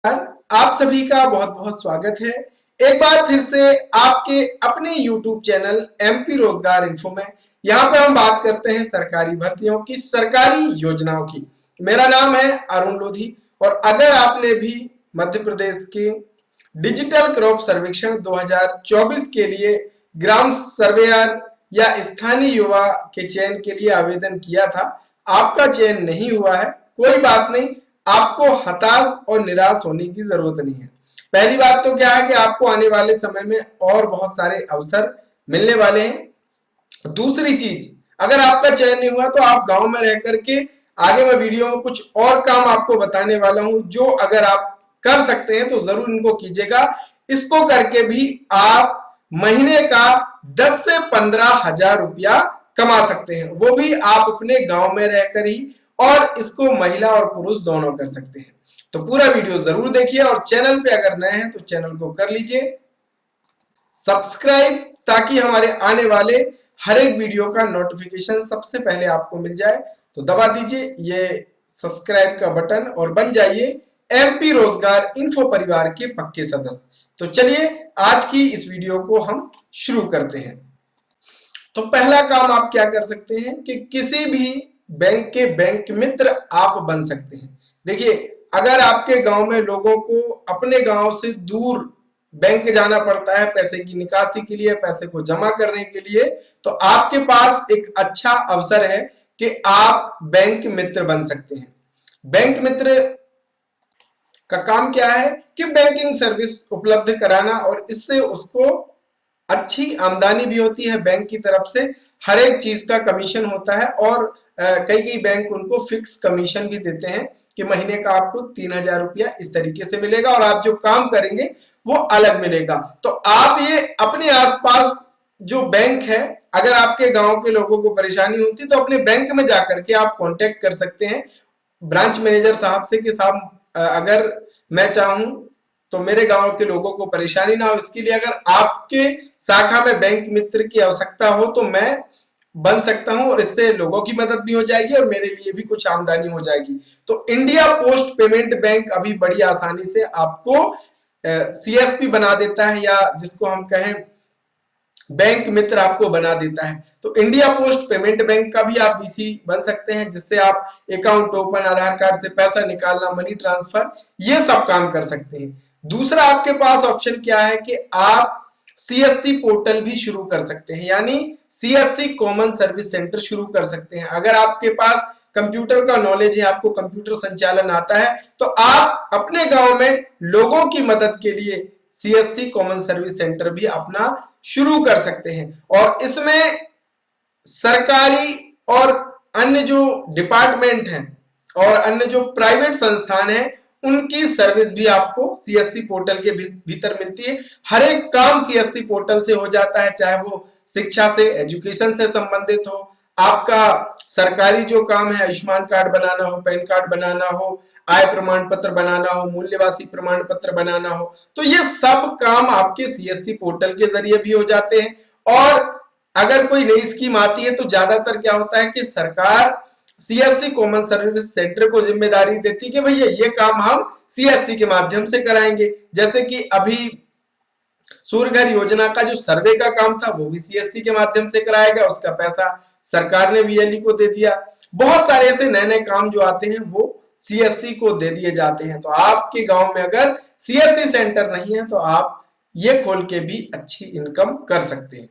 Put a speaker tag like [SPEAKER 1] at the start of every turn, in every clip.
[SPEAKER 1] आप सभी का बहुत बहुत स्वागत है एक बार फिर से आपके अपने YouTube चैनल MP रोजगार इन्फो में। यहाँ पे हम बात करते हैं सरकारी भर्तियों की, सरकारी योजनाओं की। मेरा नाम है अरुण लोधी और अगर आपने भी मध्य प्रदेश के डिजिटल क्रॉप सर्वेक्षण 2024 के लिए ग्राम सर्वेयर या स्थानीय युवा के चयन के लिए आवेदन किया था, आपका चयन नहीं हुआ है, कोई बात नहीं, आपको हताश और निराश होने की जरूरत नहीं है। पहली बात तो क्या है कि आपको आने वाले समय में और बहुत सारे अवसर मिलने वाले हैं। दूसरी चीज, अगर आपका चयन नहीं हुआ तो आप गांव में रह करके आगे मैं वीडियो में कुछ और काम आपको बताने वाला हूं, जो अगर आप कर सकते हैं तो जरूर इनको कीजिएगा। इसको करके भी आप महीने का 10 से 15,000 रुपया कमा सकते हैं, वो भी आप अपने गांव में रहकर ही, और इसको महिला और पुरुष दोनों कर सकते हैं। तो पूरा वीडियो जरूर देखिए और चैनल पे अगर नए हैं तो चैनल को कर लीजिए सब्सक्राइब, ताकि हमारे आने वाले हर एक वीडियो का नोटिफिकेशन सबसे पहले आपको मिल जाए। तो दबा दीजिए ये सब्सक्राइब का बटन और बन जाइए MP रोजगार इन्फो परिवार के पक्के सदस्य। तो चलिए आज की इस वीडियो को हम शुरू करते हैं। तो पहला काम आप क्या कर सकते हैं कि किसी भी बैंक के बैंक मित्र आप बन सकते हैं। देखिए, अगर आपके गांव में लोगों को अपने गांव से दूर बैंक जाना पड़ता है पैसे की निकासी के लिए, पैसे को जमा करने के लिए, तो आपके पास एक अच्छा अवसर है कि आप बैंक मित्र बन सकते हैं। बैंक मित्र का काम क्या है कि बैंकिंग सर्विस उपलब्ध कराना, और इससे उसको अच्छी आमदनी भी होती है। बैंक की तरफ से हर एक चीज का कमीशन होता है, और कई बैंक उनको फिक्स कमीशन भी देते हैं कि महीने का आपको 3,000 रुपया इस तरीके से मिलेगा, और आप जो काम करेंगे वो अलग मिलेगा। तो आप ये अपने आसपास जो बैंक है, अगर आपके गांव के लोगों को परेशानी होती है तो अपने बैंक में जाकर के आप कांटेक्ट कर सकते हैं ब्रांच मैनेजर साहब से कि साहब अगर मैं चाहूं तो मेरे गांव के लोगों को परेशानी ना हो, इसके लिए अगर आपके शाखा में बैंक मित्र की आवश्यकता हो तो मैं बन सकता हूं, और इससे लोगों की मदद भी हो जाएगी और मेरे लिए भी कुछ आमदनी हो जाएगी। तो इंडिया पोस्ट पेमेंट बैंक अभी बड़ी आसानी से आपको CSP बना देता है, या जिसको हम कहें बैंक मित्र आपको बना देता है। तो इंडिया पोस्ट पेमेंट बैंक का भी आप BC बन सकते हैं, जिससे आप अकाउंट ओपन, आधार कार्ड से पैसा निकालना, मनी ट्रांसफर, ये सब काम कर सकते हैं। दूसरा आपके पास ऑप्शन क्या है कि आप CSC पोर्टल भी शुरू कर सकते हैं, यानी CSC कॉमन सर्विस सेंटर शुरू कर सकते हैं। अगर आपके पास कंप्यूटर का नॉलेज है, आपको कंप्यूटर संचालन आता है, तो आप अपने गांव में लोगों की मदद के लिए CSC कॉमन सर्विस सेंटर भी अपना शुरू कर सकते हैं। और इसमें सरकारी और अन्य जो डिपार्टमेंट हैं और अन्य जो प्राइवेट संस्थान हैं, उनकी सर्विस भी आपको CSC पोर्टल के भीतर मिलती है। हर एक काम CSC पोर्टल से हो जाता है, चाहे वो शिक्षा से, एजुकेशन से संबंधित हो, आपका सरकारी जो काम है, आयुष्मान कार्ड बनाना हो, पैन कार्ड बनाना हो, आय प्रमाण पत्र बनाना हो, मूल्यवासी प्रमाण पत्र बनाना हो, तो ये सब काम आपके CSC पोर्टल के जरिए भी हो जाते हैं। और अगर कोई नई स्कीम आती है तो ज्यादातर क्या होता है कि सरकार CSC कॉमन सर्विस सेंटर को जिम्मेदारी देती है कि भैया ये काम हम CSC के माध्यम से कराएंगे। जैसे कि अभी सूर्य घर योजना का जो सर्वे का काम था वो भी CSC के माध्यम से कराएगा, उसका पैसा सरकार ने VLE को दे दिया। बहुत सारे ऐसे नए नए काम जो आते हैं वो CSC को दे दिए जाते हैं। तो आपके गांव में अगर CSC सेंटर नहीं है तो आप ये खोल के भी अच्छी इनकम कर सकते हैं।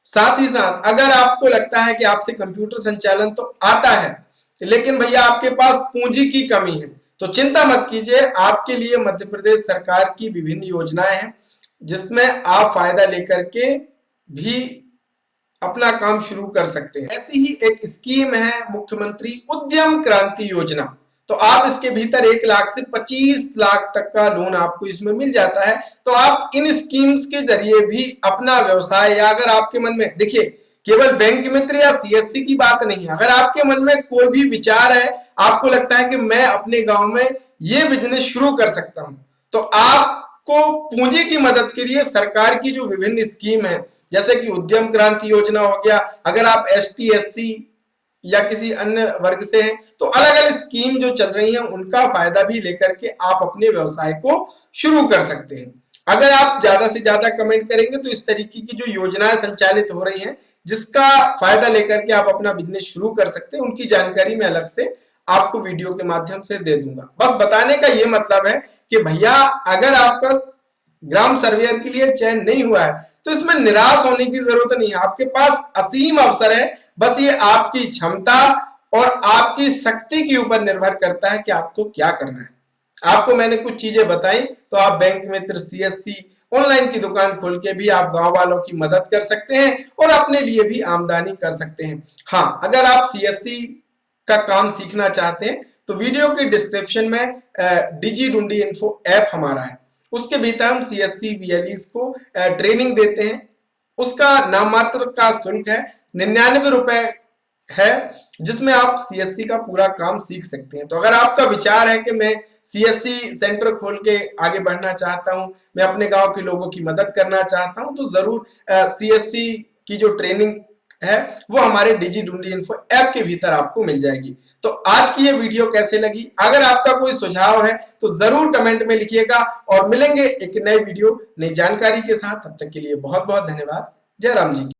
[SPEAKER 1] साथ ही साथ अगर आपको लगता है कि आपसे कंप्यूटर संचालन तो आता है, लेकिन भैया आपके पास पूंजी की कमी है, तो चिंता मत कीजिए, आपके लिए मध्य प्रदेश सरकार की विभिन्न योजनाएं हैं जिसमें आप फायदा लेकर के भी अपना काम शुरू कर सकते हैं। ऐसी ही एक स्कीम है मुख्यमंत्री उद्यम क्रांति योजना। तो आप इसके भीतर 1 लाख से 25 लाख तक का लोन आपको इसमें मिल जाता है। तो आप इन स्कीम्स के जरिए भी अपना व्यवसाय, या अगर आपके मन में, देखिए केवल बैंक मित्र या CSC की बात नहीं है, अगर आपके मन में कोई भी विचार है, आपको लगता है कि मैं अपने गांव में ये बिजनेस शुरू कर सकता हूं, तो आपको पूंजी की मदद के लिए सरकार की जो विभिन्न स्कीम है, जैसे कि उद्यम क्रांति योजना हो गया, अगर आप ST SC या किसी अन्य वर्ग से हैं, तो अलग अलग स्कीम जो चल रही हैं उनका फायदा भी लेकर के आप अपने व्यवसाय को शुरू कर सकते हैं। अगर आप ज्यादा से ज्यादा कमेंट करेंगे तो इस तरीके की जो योजनाएं संचालित हो रही हैं जिसका फायदा लेकर के आप अपना बिजनेस शुरू कर सकते हैं, उनकी जानकारी मैं अलग से आपको वीडियो के माध्यम से दे दूंगा। बस बताने का ये मतलब है कि भैया अगर आपका ग्राम सर्वेयर के लिए चयन नहीं हुआ है तो इसमें निराश होने की जरूरत नहीं है, आपके पास असीम अवसर है। बस ये आपकी क्षमता और आपकी शक्ति के ऊपर निर्भर करता है कि आपको क्या करना है। आपको मैंने कुछ चीजें बताई, तो आप बैंक मित्र, सीएससी, ऑनलाइन की दुकान खोल के भी आप गांव वालों की मदद कर सकते हैं और अपने लिए भी आमदनी कर सकते हैं। हाँ, अगर आप सीएससी का काम सीखना चाहते हैं तो वीडियो के डिस्क्रिप्शन में डिजी इन्फो ऐप हमारा है, उसके भीतर हम सीएससी वीएलईज को ट्रेनिंग देते हैं। उसका नाम मात्र का शुल्क है 99 रुपए है, जिसमें आप सीएससी का पूरा काम सीख सकते हैं। तो अगर आपका विचार है कि मैं सीएससी सेंटर खोल के आगे बढ़ना चाहता हूं, मैं अपने गांव के लोगों की मदद करना चाहता हूं, तो जरूर सीएससी की जो ट्रेनिंग है वो हमारे डिजी इन्फो ऐप के भीतर आपको मिल जाएगी। तो आज की ये वीडियो कैसे लगी, अगर आपका कोई सुझाव है तो जरूर कमेंट में लिखिएगा और मिलेंगे एक नए वीडियो, नई जानकारी के साथ। तब तक के लिए बहुत बहुत धन्यवाद। जय राम जी।